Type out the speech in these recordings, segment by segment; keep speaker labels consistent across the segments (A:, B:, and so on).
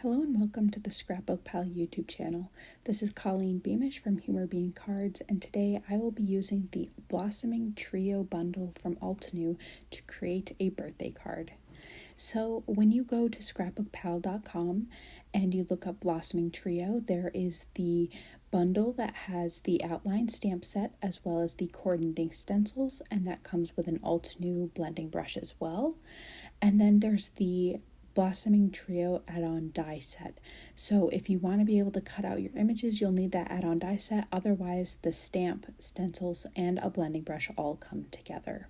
A: Hello and welcome to the ScrapbookPal YouTube channel. This is Colleen Beamish from Humor Bean Cards, and today I will be using the Blossoming Trio bundle from Altenew to create a birthday card. So when you go to ScrapbookPal.com and you look up Blossoming Trio, there is the bundle that has the outline stamp set as well as the coordinating stencils, and that comes with an Altenew blending brush as well. And then there's the Blossoming Trio add-on die set. So if you want to be able to cut out your images, you'll need that add-on die set. Otherwise, the stamp, stencils, and a blending brush all come together.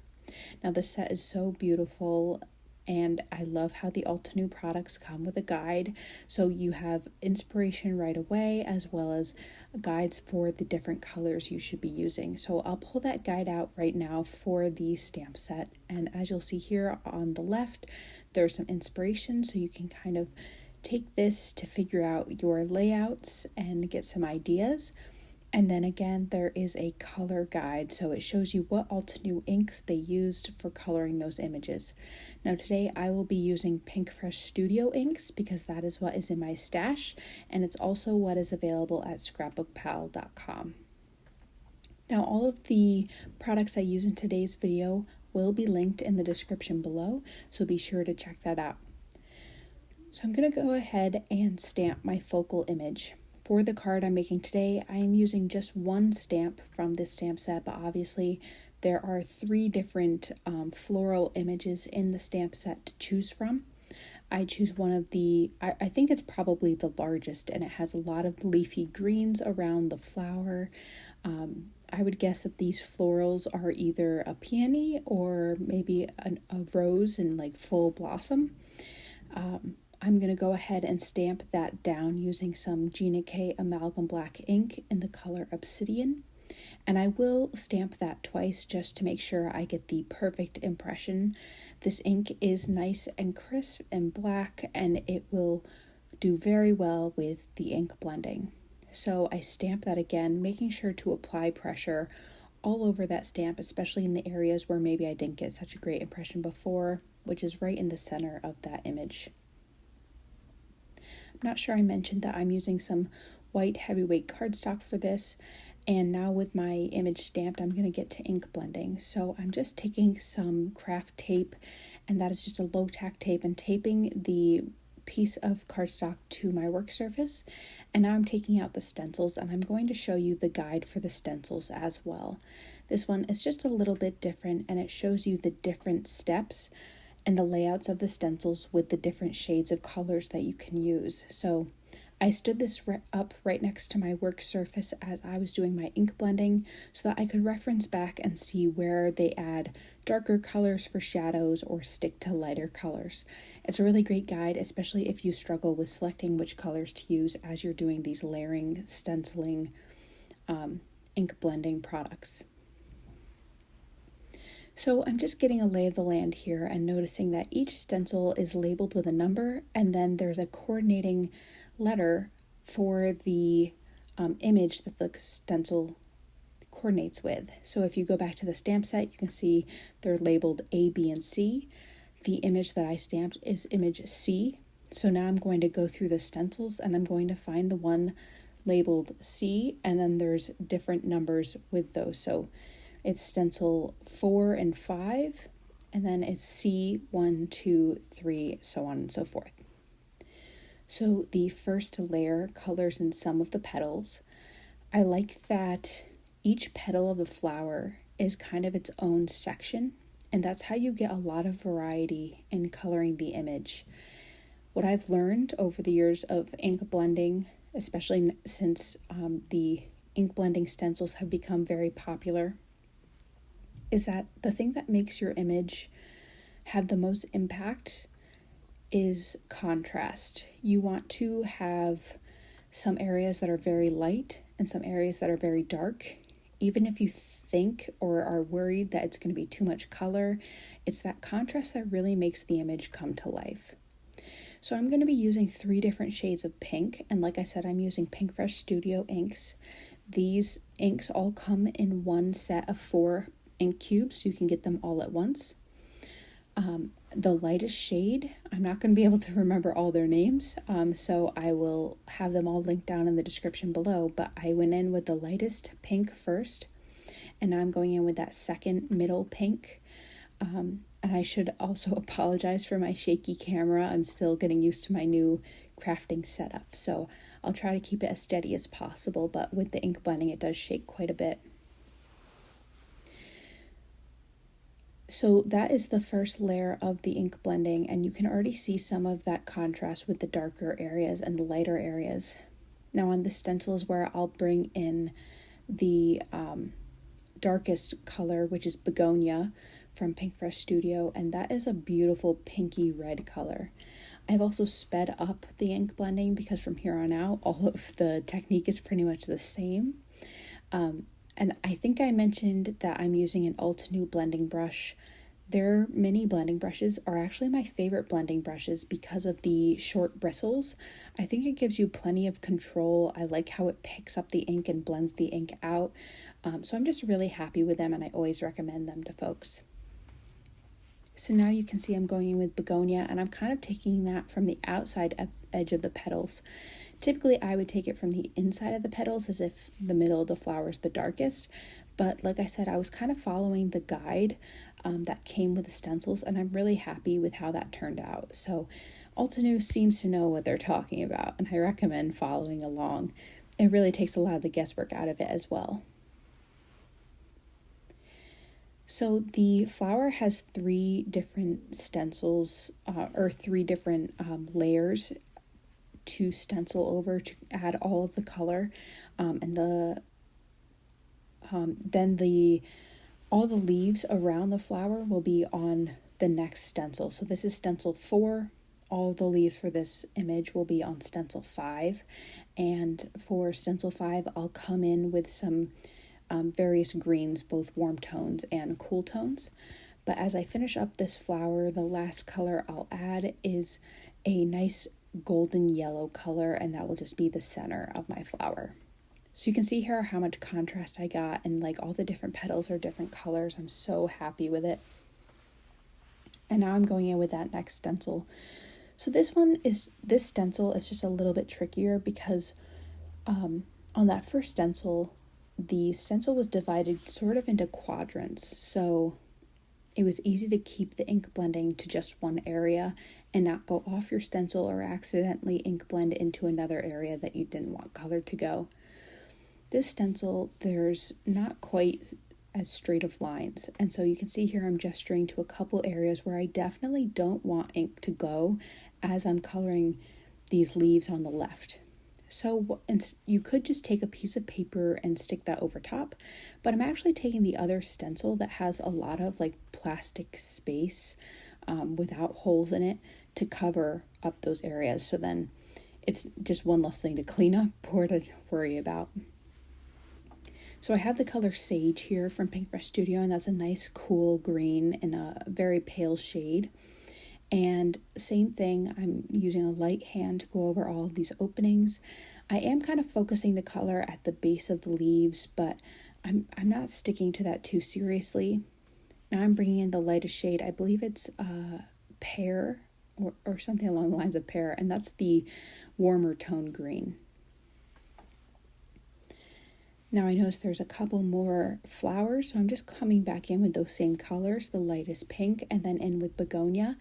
A: Now this set is so beautiful, and I love how the Altenew products come with a guide. So you have inspiration right away, as well as guides for the different colors you should be using. So I'll pull that guide out right now for the stamp set. And as you'll see here on the left, there's some inspiration, so you can kind of take this to figure out your layouts and get some ideas. And then again, there is a color guide, so it shows you what Altenew inks they used for coloring those images. Now today I will be using Pinkfresh Studio inks because that is what is in my stash, and it's also what is available at ScrapbookPal.com. Now all of the products I use in today's video will be linked in the description below, so be sure to check that out. So I'm going to go ahead and stamp my focal image. For the card I'm making today, I am using just one stamp from this stamp set, but obviously there are 3 different floral images in the stamp set to choose from. I choose one of the, I think it's probably the largest, and it has a lot of leafy greens around the flower. I would guess that these florals are either a peony or maybe a rose in like full blossom. I'm going to go ahead and stamp that down using some Gina Amalgam black ink in the color Obsidian. And I will stamp that twice just to make sure I get the perfect impression. This ink is nice and crisp and black, and it will do very well with the ink blending. So I stamp that again, making sure to apply pressure all over that stamp, especially in the areas where maybe I didn't get such a great impression before, which is right in the center of that image. I'm not sure I mentioned that I'm using some white heavyweight cardstock for this, and now with my image stamped, I'm going to get to ink blending. So I'm just taking some craft tape, and that is just a low tack tape, and taping the piece of cardstock to my work surface. And now I'm taking out the stencils, and I'm going to show you the guide for the stencils as well. This one is just a little bit different, and it shows you the different steps and the layouts of the stencils with the different shades of colors that you can use. So I stood this up right next to my work surface as I was doing my ink blending so that I could reference back and see where they add darker colors for shadows or stick to lighter colors. It's a really great guide, especially if you struggle with selecting which colors to use as you're doing these layering, stenciling, ink blending products. So I'm just getting a lay of the land here and noticing that each stencil is labeled with a number, and then there's a coordinating letter for the image that the stencil coordinates with. So if you go back to the stamp set, you can see they're labeled A, B, and C. The image that I stamped is image C. So now I'm going to go through the stencils, and I'm going to find the one labeled C, and then there's different numbers with those. So it's stencil 4 and 5, and then it's C 1, 2, 3, so on and so forth. So the first layer colors in some of the petals. I like that each petal of the flower is kind of its own section, and that's how you get a lot of variety in coloring the image. What I've learned over the years of ink blending, especially since the ink blending stencils have become very popular, is that the thing that makes your image have the most impact is contrast. You want to have some areas that are very light and some areas that are very dark. Even if you think or are worried that it's going to be too much color, it's that contrast that really makes the image come to life. So I'm going to be using 3 different shades of pink, and like I said, I'm using Pinkfresh Studio inks. These inks all come in one set of 4 ink cubes, so you can get them all at once. the lightest shade. I'm not going to be able to remember all their names, so I will have them all linked down in the description below, but I went in with the lightest pink first, and now I'm going in with that second middle pink. And I should also apologize for my shaky camera. I'm still getting used to my new crafting setup, so I'll try to keep it as steady as possible, but with the ink blending it does shake quite a bit. So that is the first layer of the ink blending, and you can already see some of that contrast with the darker areas and the lighter areas. Now on the stencil is where I'll bring in the darkest color, which is Begonia from Pinkfresh Studio, and that is a beautiful pinky red color. I've also sped up the ink blending because from here on out all of the technique is pretty much the same. And I think I mentioned that I'm using an Altenew blending brush. Their mini blending brushes are actually my favorite blending brushes because of the short bristles. I think it gives you plenty of control. I like how it picks up the ink and blends the ink out. So I'm just really happy with them, and I always recommend them to folks. So now you can see I'm going in with Begonia, and I'm kind of taking that from the outside edge of the petals. Typically I would take it from the inside of the petals as if the middle of the flower is the darkest, but like I said, I was kind of following the guide that came with the stencils, and I'm really happy with how that turned out. So Altenew seems to know what they're talking about, and I recommend following along. It really takes a lot of the guesswork out of it as well. So the flower has 3 different stencils, or 3 different layers to stencil over to add all of the color, and all the leaves around the flower will be on the next stencil. So this is stencil 4. All the leaves for this image will be on stencil 5, and for stencil 5 I'll come in with some various greens, both warm tones and cool tones. But as I finish up this flower, the last color I'll add is a nice golden yellow color, and that will just be the center of my flower. So you can see here how much contrast I got, and like all the different petals are different colors. I'm so happy with it. And now I'm going in with that next stencil. So this stencil is just a little bit trickier because on that first stencil, the stencil was divided sort of into quadrants, so it was easy to keep the ink blending to just one area and not go off your stencil or accidentally ink blend into another area that you didn't want color to go. This stencil, there's not quite as straight of lines, and so you can see here I'm gesturing to a couple areas where I definitely don't want ink to go as I'm coloring these leaves on the left. So you could just take a piece of paper and stick that over top, but I'm actually taking the other stencil that has a lot of like plastic space without holes in it to cover up those areas. So then it's just one less thing to clean up or to worry about. So I have the color Sage here from Pinkfresh Studio, and that's a nice cool green in a very pale shade. And same thing, I'm using a light hand to go over all of these openings. I am kind of focusing the color at the base of the leaves, but I'm not sticking to that too seriously. Now I'm bringing in the lightest shade. I believe it's pear or something along the lines of pear, and that's the warmer tone green. Now I notice there's a couple more flowers, so I'm just coming back in with those same colors, the lightest pink, and then in with Begonia.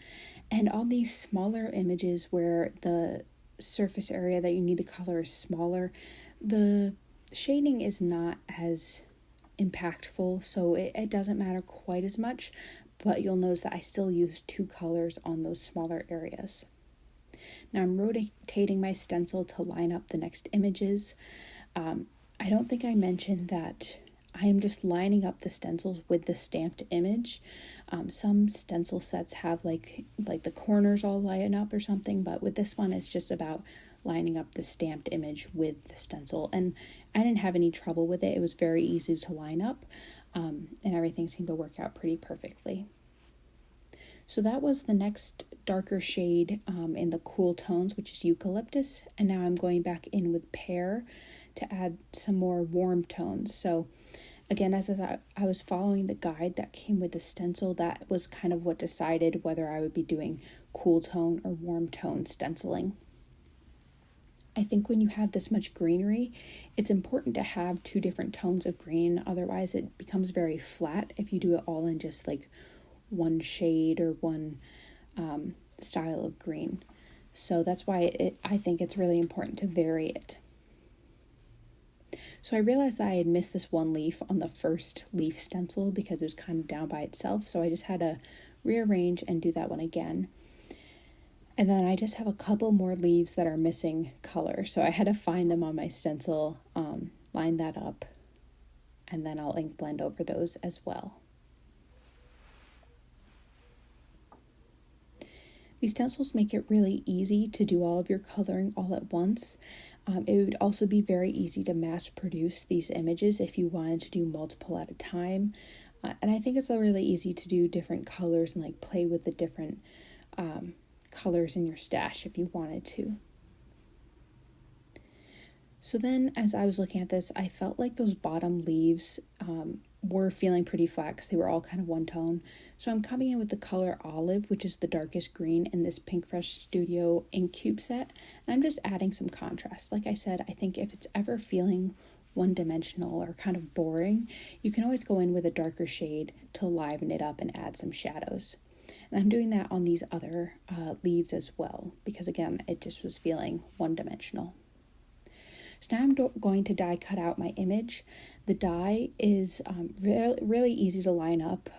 A: And on these smaller images where the surface area that you need to color is smaller, the shading is not as impactful, so it doesn't matter quite as much, but you'll notice that I still use 2 colors on those smaller areas. Now I'm rotating my stencil to line up the next images. I don't think I mentioned that I am just lining up the stencils with the stamped image. Some stencil sets have like the corners all line up or something, but with this one it's just about lining up the stamped image with the stencil, and I didn't have any trouble with it. It was very easy to line up, and everything seemed to work out pretty perfectly. So that was the next darker shade in the cool tones, which is Eucalyptus, and now I'm going back in with Pear to add some more warm tones. So Again, as I was following the guide that came with the stencil, that was kind of what decided whether I would be doing cool tone or warm tone stenciling. I think when you have this much greenery, it's important to have 2 different tones of green. Otherwise, it becomes very flat if you do it all in just like one shade or one style of green. So that's why I think it's really important to vary it. So I realized that I had missed this one leaf on the first leaf stencil because it was kind of down by itself. So I just had to rearrange and do that one again. And then I just have a couple more leaves that are missing color. So I had to find them on my stencil, line that up, and then I'll ink blend over those as well. These stencils make it really easy to do all of your coloring all at once. It would also be very easy to mass produce these images if you wanted to do multiple at a time. And I think it's really easy to do different colors and like play with the different colors in your stash if you wanted to. So then as I was looking at this, I felt like those bottom leaves were feeling pretty flat because they were all kind of one tone. So I'm coming in with the color Olive, which is the darkest green in this Pinkfresh Studio ink cube set, and I'm just adding some contrast. Like I said, I think if it's ever feeling one-dimensional or kind of boring, you can always go in with a darker shade to liven it up and add some shadows. And I'm doing that on these other leaves as well, because again, it just was feeling one-dimensional. So now I'm going to die cut out my image. The die is really easy to line up.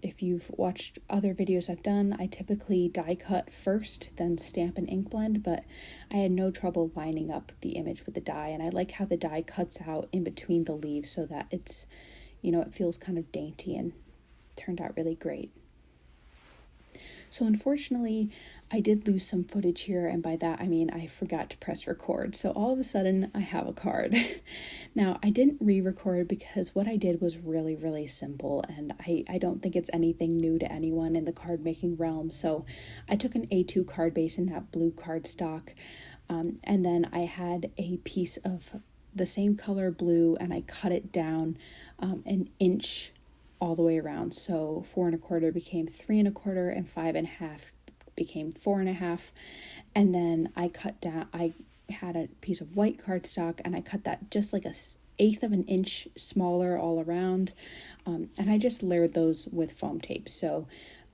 A: If you've watched other videos I've done, I typically die cut first, then stamp and ink blend, but I had no trouble lining up the image with the die, and I like how the die cuts out in between the leaves so that it's, it feels kind of dainty and turned out really great. So unfortunately, I did lose some footage here, and by that I mean I forgot to press record. So all of a sudden, I have a card. Now, I didn't re-record because what I did was really, really simple, and I don't think it's anything new to anyone in the card making realm. So I took an A2 card base in that blue cardstock, and then I had a piece of the same color blue, and I cut it down an inch all the way around. So 4 1/4 became 3 1/4, and 5 1/2 became 4 1/2. And then I had a piece of white cardstock, and I cut that just like 1/8 of an inch smaller all around. And I just layered those with foam tape. So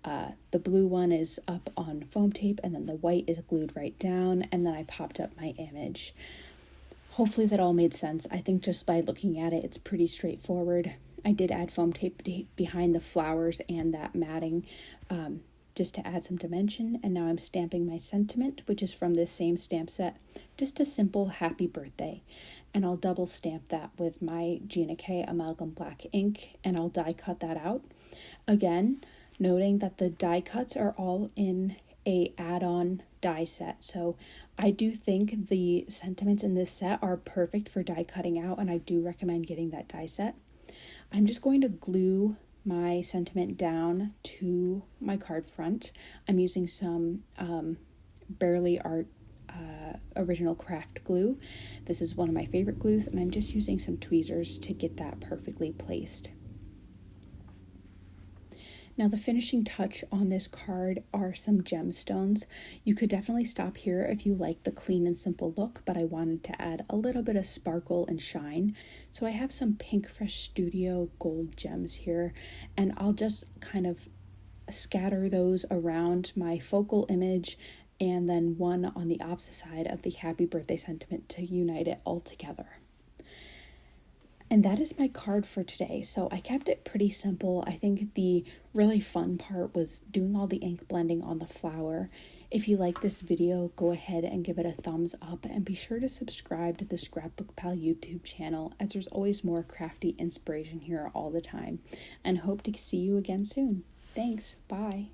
A: the blue one is up on foam tape, and then the white is glued right down, and then I popped up my image. Hopefully that all made sense. I think just by looking at it, it's pretty straightforward. I did add foam tape behind the flowers and that matting just to add some dimension. And now I'm stamping my sentiment, which is from this same stamp set. Just a simple happy birthday. And I'll double stamp that with my Gina K Amalgam black ink, and I'll die cut that out. Again, noting that the die cuts are all in a add-on die set. So I do think the sentiments in this set are perfect for die cutting out, and I do recommend getting that die set. I'm just going to glue my sentiment down to my card front. I'm using some Barely Art original craft glue. This is one of my favorite glues, and I'm just using some tweezers to get that perfectly placed. Now the finishing touch on this card are some gemstones. You could definitely stop here if you like the clean and simple look, but I wanted to add a little bit of sparkle and shine. So I have some Pinkfresh Studio gold gems here, and I'll just kind of scatter those around my focal image, and then one on the opposite side of the happy birthday sentiment to unite it all together. And that is my card for today. So I kept it pretty simple. I think the really fun part was doing all the ink blending on the flower. If you like this video, go ahead and give it a thumbs up, and be sure to subscribe to the ScrapbookPal YouTube channel, as there's always more crafty inspiration here all the time. And hope to see you again soon. Thanks. Bye.